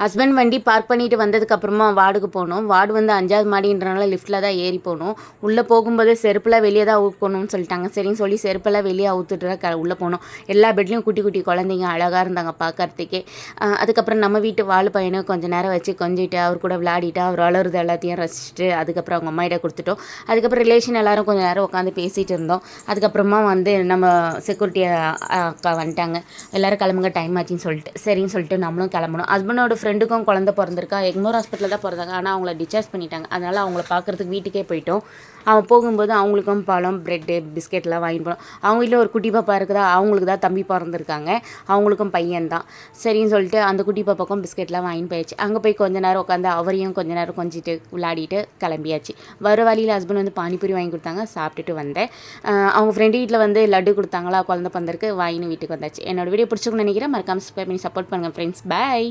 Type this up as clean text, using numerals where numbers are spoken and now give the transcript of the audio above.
Husband வண்டி park பண்ணிட்டு வந்ததுக்கப்புறமா வார்டுக்கு போனோம். வார்டு வந்து 5வது மாடின்றனால லிஃப்ட்டில் தான் ஏறி போகணும். உள்ளே போகும்போது செருப்பெல்லாம் வெளியே தான் அவுக்கணும்னு சொல்லிட்டாங்க. சரின்னு சொல்லி செருப்பெல்லாம் வெளியே அவுத்துட்டு தான் உள்ளே போனோம். எல்லா பெட்லேயும் குட்டி குட்டி குழந்தைங்க அழகாக இருந்தாங்க பார்க்கறதுக்கே. அதுக்கப்புறம் நம்ம வீட்டு வாழு பையனை கொஞ்சம் நேரம் வச்சு கொஞ்சிட்டு அவர் கூட விளையாடிட்டு அவர் வளருது எல்லாத்தையும் ரசிச்சுட்டு அதுக்கப்புறம் அவங்க அம்மாயிட்ட கொடுத்துட்டோம். அதுக்கப்புறம் ரிலேஷன் எல்லோரும் கொஞ்சம் நேரம் உட்காந்து பேசிகிட்டு இருந்தோம். அதுக்கப்புறமா வந்து நம்ம செக்யூரிட்டி அக்கா வந்துட்டாங்க. எல்லோரும் கிளம்புங்க டைம் ஆச்சுன்னு சொல்லிட்டு சரின்னு சொல்லிட்டு நம்மளும் கிளம்பணும். ஹஸ்பண்டோட ஃப்ரெண்டுக்கும் குழந்தை பிறந்திருக்கா. எக்மோர் ஹாஸ்பிட்டலில் தான் பிறந்தாங்க. ஆனால் அவங்கள டிஸ்சார்ஜ் பண்ணிட்டாங்க. அதனால் அவங்கள பார்க்குறதுக்கு வீட்டுக்கே போயிட்டோம். அவன் போகும்போது அவங்களுக்கும் பழம் ப்ரெட்டு பிஸ்கெட்லாம் வாங்கிட்டு போனோம். அவங்க வீட்டில் ஒரு குட்டி பாப்பா இருக்குதா, அவங்களுக்கு தான் தம்பி பிறந்திருக்காங்க. அவங்களுக்கும் பையன் தான். சரின்னு சொல்லிட்டு அந்த குட்டி பாப்பாக்கும் பிஸ்கெட்லாம் வாங்கிட்டு போயிடுச்சு. அங்கே போய் கொஞ்ச நேரம் உட்காந்து அவரையும் கொஞ்ச நேரம் கொஞ்சிட்டு விளையாடிட்டு கிளம்பியாச்சு. வர வழியில் ஹஸ்பண்ட் வந்து பானிபூரி வாங்கி கொடுத்தாங்க. சாப்பிட்டுட்டு வந்தேன். அவங்க ஃப்ரெண்டு வீட்டில் வந்து லட்டு கொடுத்தாங்களா, குழந்தை பிறந்திருக்கு, வாங்கின்னு வீட்டுக்கு வந்தாச்சு. என்னோட வீடியோ பிடிச்சிருக்குன்னு நினைக்கிறேன். மறக்காம சப்ஸ்கிரைப் பண்ணி சப்போர்ட் பண்ணுங்கள் ஃப்ரெண்ட்ஸ். பாய்.